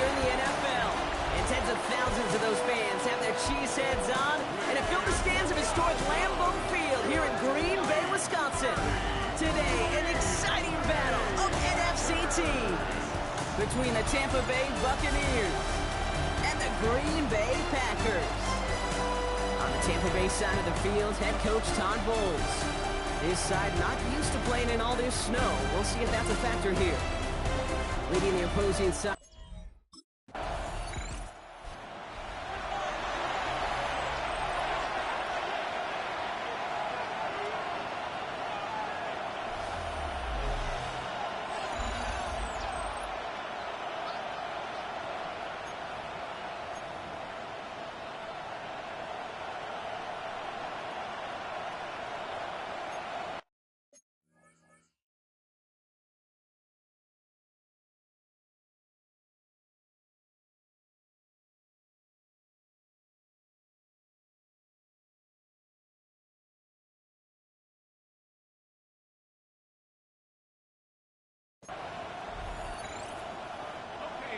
here in the NFL. And tens of thousands of those fans have their cheese heads on and have filled the stands of historic Lambeau Field here in Green Bay, Wisconsin. Today, an exciting battle of NFC teams between the Tampa Bay Buccaneers and the Green Bay Packers. On the Tampa Bay side of the field, head coach Todd Bowles. His side not used to playing in all this snow. We'll see if that's a factor here. Leading the opposing side.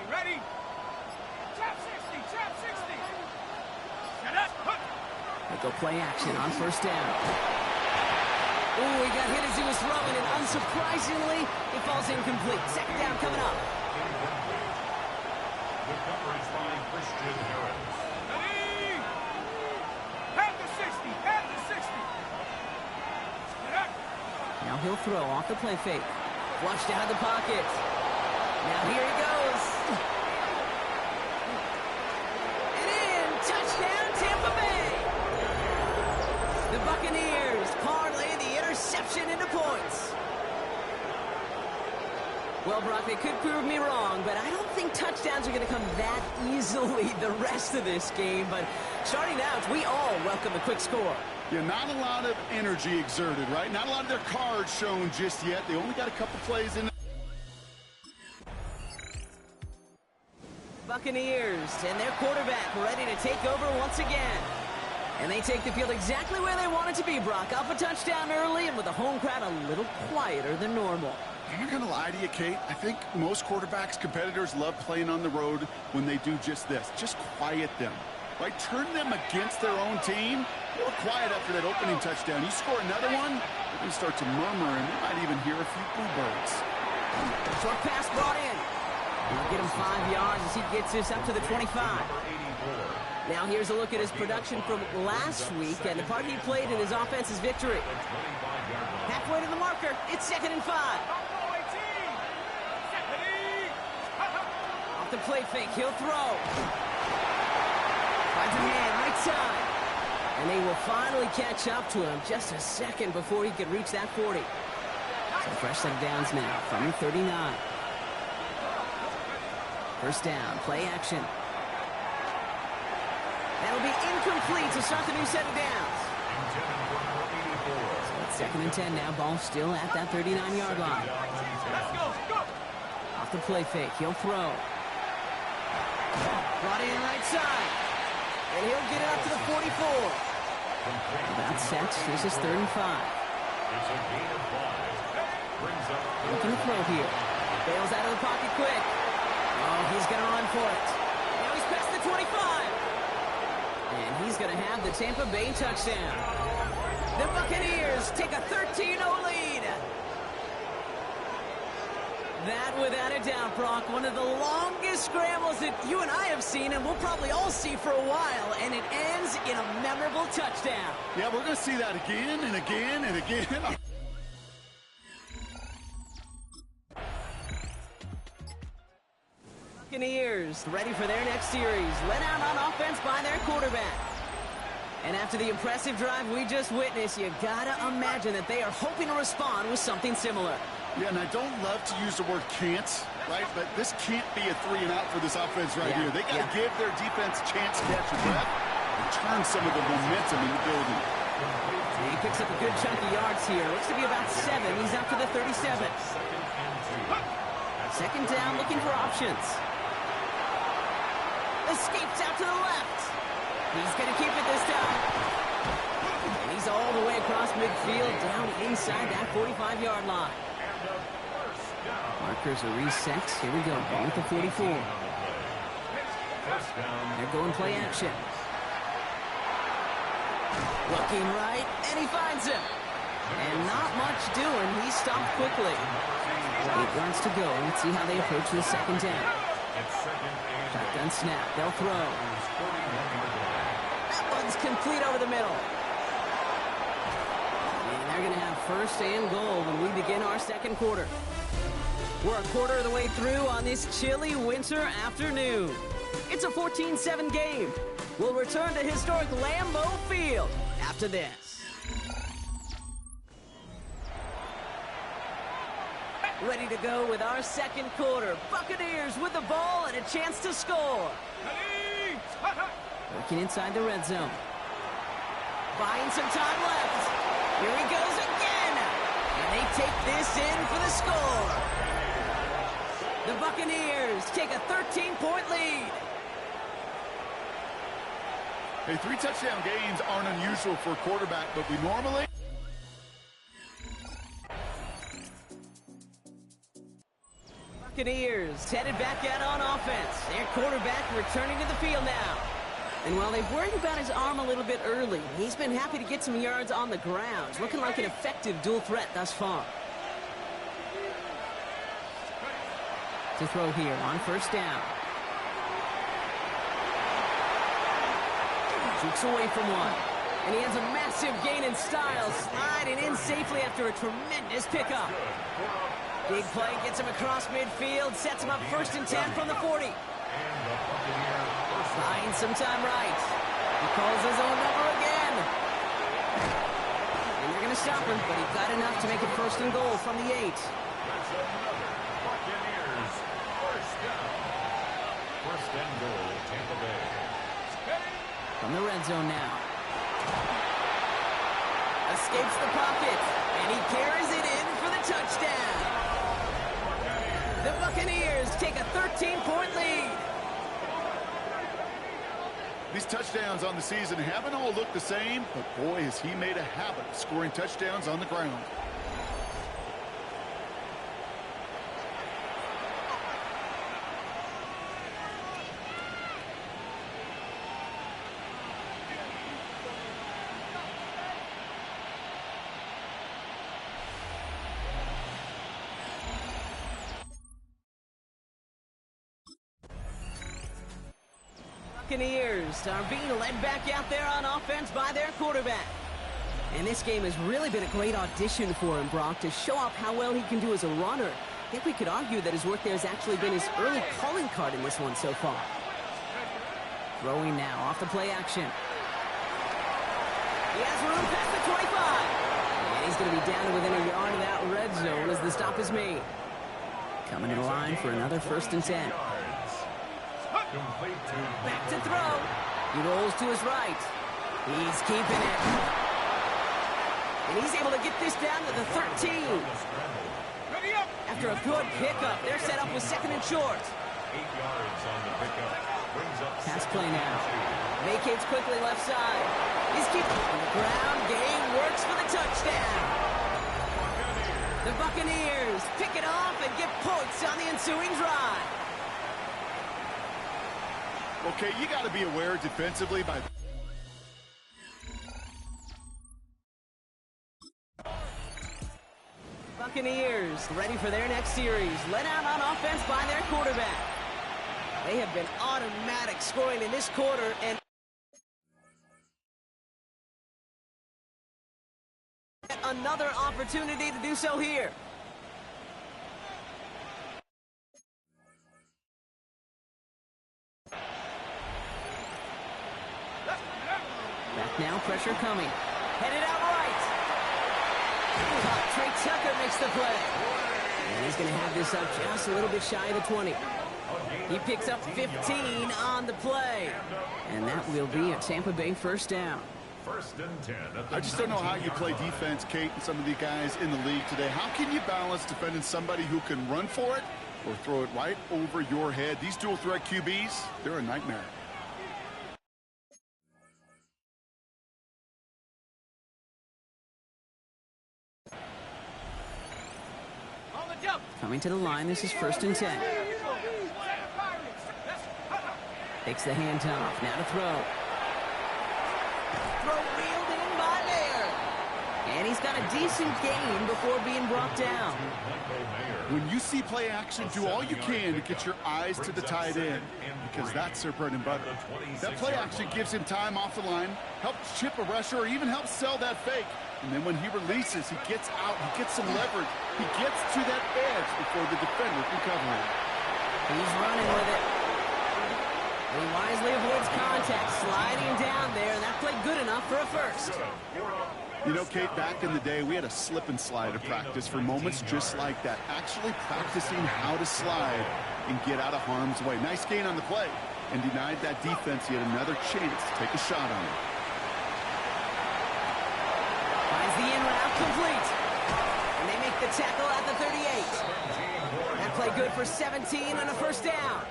Ready? Trap 60, trap 60. Set up. They go play action on first down. Ooh, he got hit as he was throwing, and unsurprisingly, it falls incomplete. Second down coming up. The coverage by Christian Harris. Ready? Head to 60, head to 60. Set up. Now he'll throw off the play fake. Flushed out of the pocket. Now here he goes. And in, touchdown Tampa Bay. The Buccaneers parlay the interception into points. Well, Brock, they could prove me wrong, but I don't think touchdowns are going to come that easily the rest of this game. But starting out, we all welcome a quick score. Yeah, not a lot of energy exerted, right? Not a lot of their cards shown just yet. They only got a couple plays in. Buccaneers and their quarterback ready to take over once again. And they take the field exactly where they want it to be, Brock. Up a touchdown early and with the home crowd a little quieter than normal. I'm not going to lie to you, Kate. I think most quarterbacks, competitors love playing on the road when they do just this. Just quiet them, right? Turn them against their own team. A little quiet after that opening touchdown. You score another one, they're going to start to murmur, and you might even hear a few bluebirds. Short pass brought in. He'll get him 5 yards as he gets this up to the 25. Now here's a look at his production from last week and the part he played in his offense's victory. Halfway to the marker, it's 2nd and 5. Off the play fake, he'll throw. Finds a man right side. And they will finally catch up to him just a second before he could reach that 40. So fresh set of downs now from the 39. First down, play action. That'll be incomplete to start the new set of downs. So it's 2nd and 10 now. Ball still at that 39-yard line. Off the play fake, he'll throw. Brought in right side. And he'll get it up to the 44. About set. This is 3rd and 5. Looking to throw here. Bails out of the pocket quick. Oh, he's going to run for it. Now he's past the 25. And he's going to have the Tampa Bay touchdown. The Buccaneers take a 13-0 lead. That, without a doubt, Brock, one of the longest scrambles that you and I have seen, and we'll probably all see for a while, and it ends in a memorable touchdown. Yeah, we're going to see that again and again and again. Buccaneers ready for their next series, led out on offense by their quarterback. And after the impressive drive we just witnessed, you gotta imagine that they are hoping to respond with something similar. Yeah, and I don't love to use the word can't, right? But this can't be a 3-and-out for this offense right here. They got to give their defense a chance to catch a breath and turn some of the momentum in the building. He picks up a good chunk of yards here. Looks to be about 7. He's up to the 37. Second down, looking for options. Escapes out to the left. He's going to keep it this time. And he's all the way across midfield, down inside that 45-yard line. Markers are reset. Here we go. Ball with the 44. First down. They're going play action. Looking right, and he finds him. And not much doing. He stopped quickly. 8 yards to go. Let's see how they approach this second down. Shotgun snap. They'll throw. That one's complete over the middle. And they're going to have first and goal when we begin our second quarter. We're a quarter of the way through on this chilly winter afternoon. It's a 14-7 game. We'll return to historic Lambeau Field after this. Ready to go with our second quarter. Buccaneers with the ball and a chance to score. Working inside the red zone. Buying some time left. Here he goes again. And they take this in for the score. The Buccaneers take a 13-point lead. Hey, 3 touchdown games aren't unusual for a quarterback, but we normally... Buccaneers headed back out on offense. Their quarterback returning to the field now. And while they've worried about his arm a little bit early, he's been happy to get some yards on the ground. Looking like an effective dual threat thus far. To throw here on first down. Jukes away from one. And he has a massive gain in style, sliding in safely after a tremendous pickup. Big play gets him across midfield, sets him up first and 10 from the 40. Buying some time right. He calls his own number again. And they're going to stop him, but he got enough to make it first and goal from the 8. That's another Buccaneers first down. First and goal, Tampa Bay. From the red zone now. Escapes the pocket, and he carries it in for the touchdown. The Buccaneers take a 13-point lead. These touchdowns on the season haven't all looked the same, but boy, has he made a habit of scoring touchdowns on the ground. Buccaneers are being led back out there on offense by their quarterback. And this game has really been a great audition for him, Brock, to show off how well he can do as a runner. I think we could argue that his work there has actually been his early calling card in this one so far. Throwing now off the play action. He has room past the 25. And he's going to be down to within a yard of that red zone as the stop is made. Coming in line for another first and 10. Back to throw. He rolls to his right. He's keeping it. And he's able to get this down to the 13. After a good pickup, they're set up with second and short. 8 yards on the pickup. Pass play now. Vacates quickly left side. He's keeping on the ground. Gain works for the touchdown. The Buccaneers pick it off and get points on the ensuing drive. Okay, you got to be aware defensively by... Buccaneers ready for their next series. Led out on offense by their quarterback. They have been automatic scoring in this quarter and another opportunity to do so here. Back now, pressure coming. Headed out right. Trey Tucker makes the play. And he's going to have this up just a little bit shy of the 20. He picks up 15 on the play. And that will be a Tampa Bay first down. First and 10. I just don't know how you play defense, Kate, and some of the guys in the league today. How can you balance defending somebody who can run for it or throw it right over your head? These dual threat QBs, they're a nightmare. Coming to the line, this is first and 10. Takes the handoff. Now to throw. Throw reeled in by Laird. And he's got a decent gain before being brought down. When you see play action, do all you can to get your eyes to the tight end, because that's their bread and butter. That play action gives him time off the line, helps chip a rusher, or even helps sell that fake. And then when he releases, he gets out, he gets some leverage. He gets to that edge before the defender can cover him. He's running with it. He wisely avoids contact, sliding down there, and that played good enough for a first. You know, Kate, back in the day, we had a slip and slide of practice for moments just like that. Actually practicing how to slide and get out of harm's way. Nice gain on the play, and denied that defense yet another chance to take a shot on it. Finds the in route complete. And they make the tackle at the 38. That play good for 17 and a first down.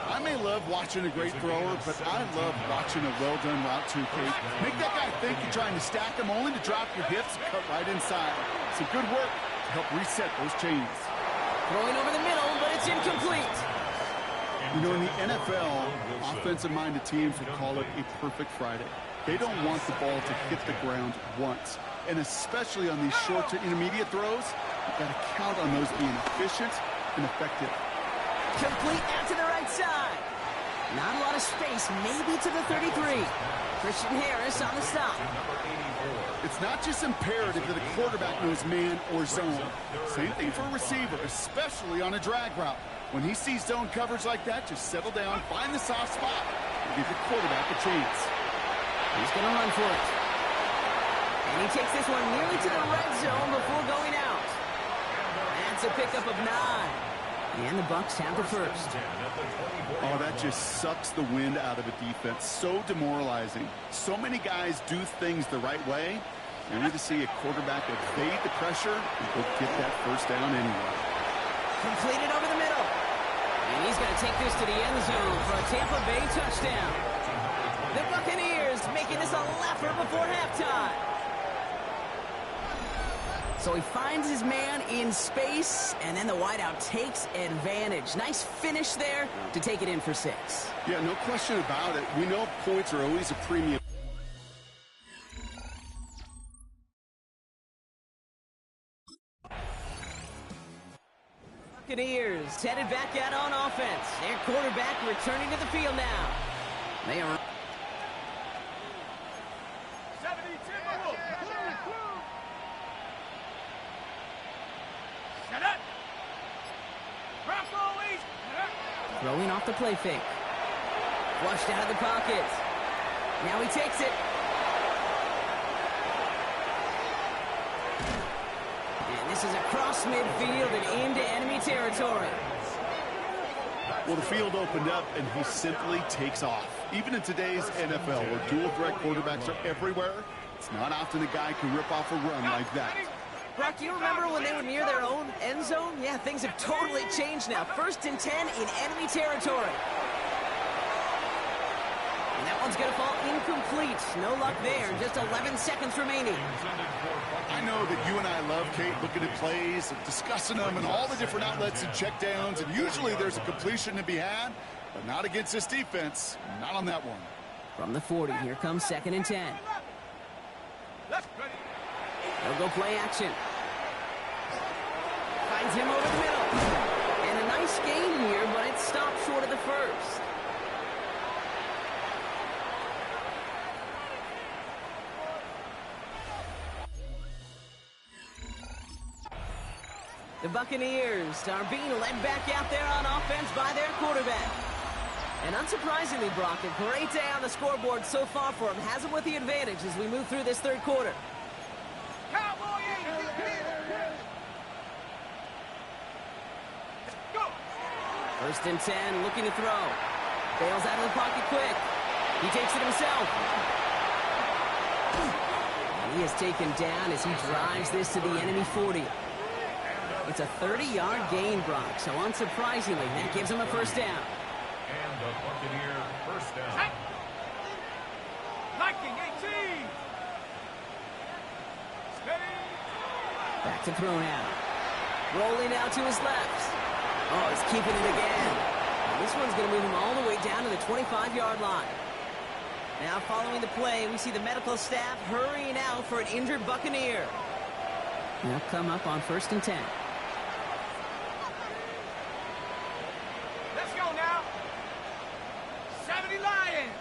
I may love watching a great thrower, but I love watching a well-done route too, Kate. Make that guy think you're trying to stack him only to drop your hips and cut right inside. Some good work to help reset those chains. Throwing over the middle, but it's incomplete. You know, in the NFL, offensive-minded teams would call it a perfect Friday. They don't want the ball to hit the ground once. And especially on these short to intermediate throws, you've got to count on those being efficient and effective. Complete out to the right side. Not a lot of space, maybe to the 33. Christian Harris on the stop. It's not just imperative that a quarterback knows man or zone. Same thing for a receiver, especially on a drag route. When he sees zone coverage like that, just settle down, find the soft spot, and give your quarterback a chance. He's going to run for it. And he takes this one nearly to the red zone before going out. That's a pickup of 9. And the Bucs have the first. Oh, that just sucks the wind out of a defense. So demoralizing. So many guys do things the right way. You need to see a quarterback evade the pressure and go get that first down anyway. Completed over the middle. And he's going to take this to the end zone for a Tampa Bay touchdown. The Buccaneers making this a laugher before halftime. So he finds his man in space, and then the wideout takes advantage. Nice finish there to take it in for 6. Yeah, no question about it. We know points are always a premium. Buccaneers headed back out on offense. Their quarterback returning to the field now. They are... Throwing off the play fake. Flushed out of the pocket. Now he takes it. And this is across midfield and into enemy territory. Well, the field opened up, and he simply takes off. Even in today's NFL, where dual-threat quarterbacks are everywhere, it's not often a guy can rip off a run like that. Brock, do you remember when they were near their own end zone? Yeah, things have totally changed now. 1st and 10 in enemy territory. And that one's going to fall incomplete. No luck there. Just 11 seconds remaining. I know that you and I love, Kate, looking at plays and discussing them and all the different outlets and checkdowns, and usually there's a completion to be had, but not against this defense. Not on that one. From the 40, here comes 2nd and 10. They'll go play action. Finds him over the middle. And a nice gain here, but it stopped short of the first. The Buccaneers are being led back out there on offense by their quarterback. And unsurprisingly, Brock, a great day on the scoreboard so far for him. Has him with the advantage as we move through this 3rd quarter. 1st and 10, looking to throw. Bails out of the pocket quick. He takes it himself. And he is taken down as he drives this to the enemy 40. It's a 30-yard gain, Brock, so unsurprisingly, that gives him a first down. And the Buccaneer first down. Liking 18. Steady. Back to throw now. Rolling out to his left. Oh, he's keeping it again. This one's going to move him all the way down to the 25-yard line. Now following the play, we see the medical staff hurrying out for an injured Buccaneer. They'll come up on 1st and 10. Let's go now. 70 Lions.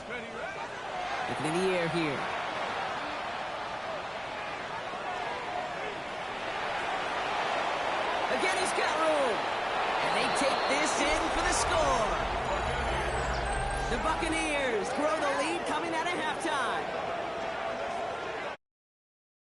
Steady, right? Looking in the air here. Again, he's got room. And they take this in for the score. The Buccaneers grow the lead coming out of halftime.